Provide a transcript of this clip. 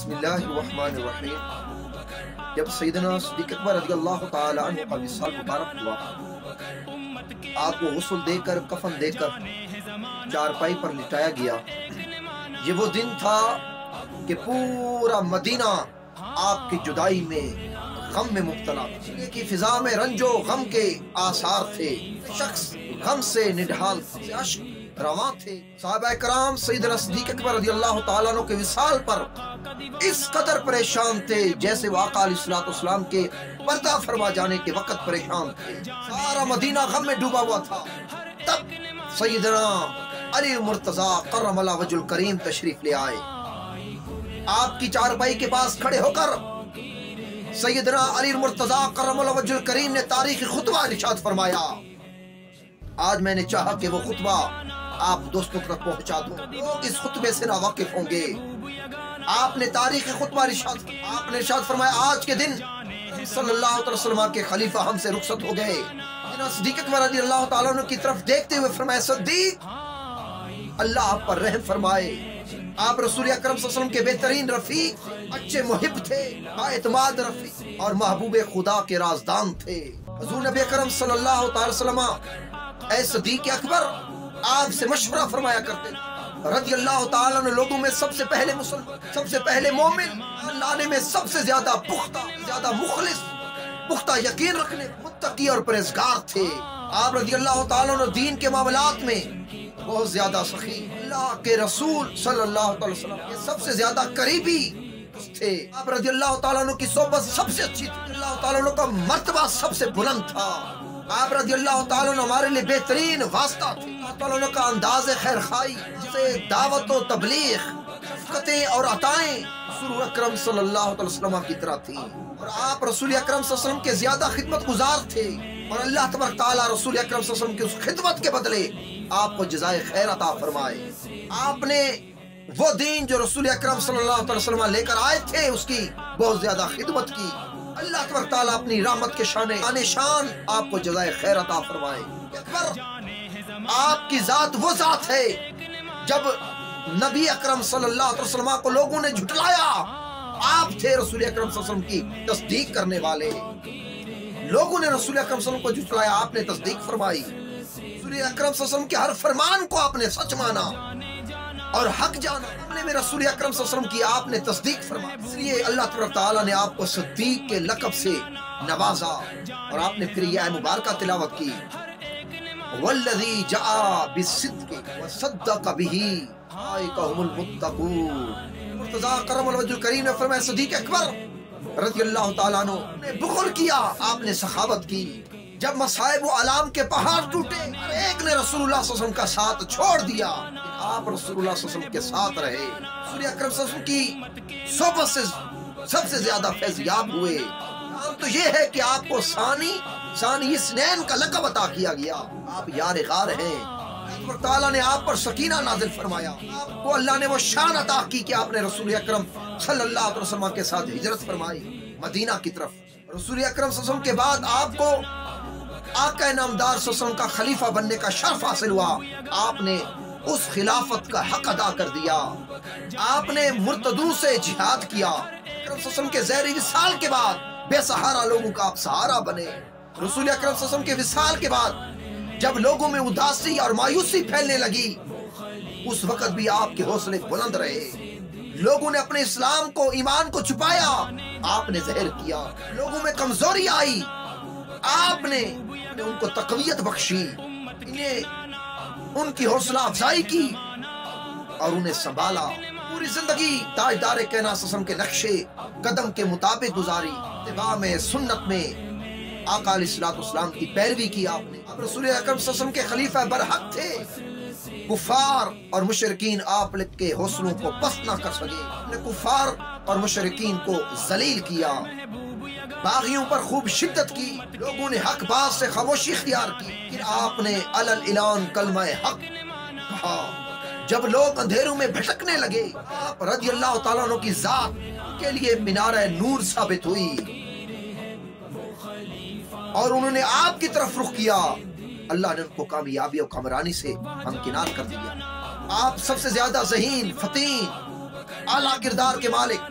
بسم اللہ الرحمن الرحیم۔ جب سیدنا صدیق اکبر رضی اللہ تعالی عنہ کا وصال مبارک ہوا، آپ کو غسل دے کر کفن دے کر چارپائی پر لٹایا گیا۔ یہ وہ دن تھا کہ پورا مدینہ آپ کی جدائی میں غم میں مبتلا تھا، کہ فضا میں رنج و غم کے آثار تھے، شخص غم سے نڈھال تھا، عشق رواں تھے۔ صحابہ کرام سیدنا صدیق اکبر رضی اللہ تعالیٰ عنہ کے وصال پر اس قدر پریشان تھے جیسے وہ آقا علیہ السلام کے پردہ فرما جانے کے وقت پریشان تھے۔ سارا مدینہ غم میں ڈوبا ہوا تھا۔ تب سیدنا علی مرتضیٰ کرم اللہ وجہ الکریم تشریف لے آئے۔ آپ کی چارپائی کے پاس کھڑے ہو کر سیدنا علی مرتضیٰ کرم اللہ وجہ الکریم نے تاریخی خطبہ ارشاد فرمایا۔ آج میں نے چاہا کہ وہ خطبہ آپ دوستوں تک پہنچا دوں، لوگ اس خطبے سے ناواقف ہوں گے۔ آپ نے تاریخی خطبہ ارشاد فرمایا، آج کے دن صلی اللہ علیہ وسلم کے خلیفہ ہم سے رخصت ہو گئے۔ صدیق اکبر رضی اللہ تعالیٰ عنہ کی طرف دیکھتے ہوئے فرمایا، صدیق اللہ آپ پر رحم فرمائے۔ آپ رسول اکرم صلی اللہ علیہ وسلم کے بہترین رفیق، اچھے محب تھے، اعتماد رفیق اور محبوب خدا کے رازدان تھے۔ حضور نبی اکرم صلی اللہ علیہ وسلم اے صدیق اکبر آپ سے مشورہ فرمایا کرتے تھے۔ رضی اللہ تعالیٰ عنہ لوگوں میں سب سے پہلے مسلمان، سب سے پہلے مومن، لانے میں سب سے زیادہ پختہ، زیادہ مخلص، پختہ یقین رکھنے، متقی اور پرہیزگار تھے۔ آپ رضی اللہ تعالیٰ عنہ دین کے معاملات میں بہت زیادہ سخی، اللہ کے رسول صلی اللہ علیہ وسلم کے سب سے زیادہ قریبی تھے۔ آپ رضی اللہ تعالیٰ عنہ کی صحبت سب سے اچھی تھی، اللہ تعالیٰ عنہ کا مرتبہ سب سے بلند تھا۔ آپ رضی اللہ تعالیٰ عنہ ہمارے لیے بہترین واسطہ تھے۔ اللہ تعالیٰ عنہ کا انداز خیر خائی، جسے دعوت و تبلیغ، شفقتیں اور عطائیں رسول اکرم صلی اللہ علیہ وسلم کی طرح تھی، اور آپ رسول اکرم صلی اللہ علیہ وسلم کے زیادہ خدمت گزار تھے، اور اللہ تبارک تعالیٰ رسول اکرم صلی اللہ علیہ وسلم کی اس خدمت کے بدلے آپ کو جزائے خیر عطا فرمائے۔ آپ نے وہ دین جو رسول اکرم صلی اللہ علیہ وسلم لے کر آئے تھے اس کی بہت زیادہ خدمت کی۔ اللہ تبارک تعالیٰ اپنی رحمت کے شان آپ کو جزائے خیر عطا فرمائے۔ آپ کی ذات وہ ذات ہے، جب نبی اکرم صلی اللہ علیہ وسلم کو لوگوں نے جھٹلایا، آپ تھے رسول اکرم صلی اللہ علیہ وسلم کی تصدیق کرنے والے۔ لوگوں نے رسول اکرم صلی اللہ علیہ وسلم کو جھٹلایا، آپ نے تصدیق فرمائی۔ رسول اکرم صلی اللہ علیہ وسلم کے ہر فرمان کو آپ نے سچ مانا اور حق جانا۔ اپنے میں رسول اکرم صلی اللہ علیہ وسلم کی آپ نے تصدیق فرمائی، اس لیے اللہ تبارک تعالیٰ نے آپ کو صدیق کے لقب سے نوازا، اور آپ نے پھر یہ آیت مبارکہ تلاوت کی، والذی جاء بالصدق وصدق به اولئک هم المتقون۔ مرتضیٰ کرم اللہ وجہ الکریم نے فرمایا، صدیق اکبر رضی اللہ تعالیٰ عنہ نے بخل کیا، آپ نے سخاوت کی۔ جب مصائب و علام کے پہاڑ ٹوٹے، ہر ایک نے رسول اللہ صلی اللہ علیہ وسلم کا ساتھ چھوڑ دیا، آپ رسول اللہ صلی اللہ علیہ وسلم کے ساتھ رہے، رسول اکرم صلی اللہ علیہ وسلم کی صحبت سے سب سے زیادہ فیض یاب ہوئے۔ تو یہ ہے کہ آپ کو ثانی اثنین کا لقب عطا کیا گیا، آپ یار غار ہیں۔ اللہ تعالیٰ نے آپ پر سکینہ نازل فرمایا، آپ کو اللہ نے وہ شان عطا کی کہ آپ نے رسول اکرم صلی اللہ علیہ وسلم کے ساتھ ہجرت فرمائی مدینہ کی طرف۔ رسول اکرم صلی اللہ علیہ وسلم کے بعد آپ کو آقا نامدار صلی اللہ علیہ وسلم کا خلیفہ بننے کا شرف حاصل ہوا، آپ نے اس خلافت کا حق ادا کر دیا، آپ نے مرتدوں سے جہاد کیا۔ اکرم صلی اللہ علیہ وسلم کے زہری وصال کے بعد بے سہارا لوگوں کا آپ سہارا بنے۔ رسول اکرم صلی اللہ علیہ وسلم کے وصال کے بعد جب لوگوں میں اداسی اور مایوسی پھیلنے لگی، اس وقت بھی آپ کے حوصلے بلند رہے۔ لوگوں نے اپنے اسلام کو، ایمان کو چھپایا، آپ نے ظاہر کیا۔ لوگوں میں کمزوری آئی، آپ نے ان کو تقویت بخشی، انہیں ان کی حوصلہ افزائی کی اور انہیں سنبھالا۔ پوری زندگی تاجدار کائنات صلی اللہ علیہ وسلم کے نقشے قدم کے مطابق گزاری، اتباع میں، سنت میں، آقا علیہ السلام کی پیروی کی آپ نے۔ اب رسول اکرم صلی اللہ علیہ وسلم کے خلیفہ برحق تھے، کفار اور مشرکین آپ کے حوصلوں کو پست نہ کر سکے، نے کفار اور مشرکین کو ذلیل کیا، باغیوں پر خوب شدت کی، لوگوں نے حق بات سے خاموشی اختیار کی، پھر آپ نے علل اعلان کلمہ حق کہا۔ جب لوگ اندھیروں میں بھٹکنے لگے، آپ رضی اللہ تعالیٰ عنہ کی ذات کے لیے مینارہ نور ثابت ہوئی، اور انہوں نے آپ کی طرف رخ کیا۔ اللہ نے ان کو کامیابی اور کامرانی سے ہمکنار کر دیا۔ آپ سب سے زیادہ ذہین، فتین، اعلیٰ کردار کے مالک،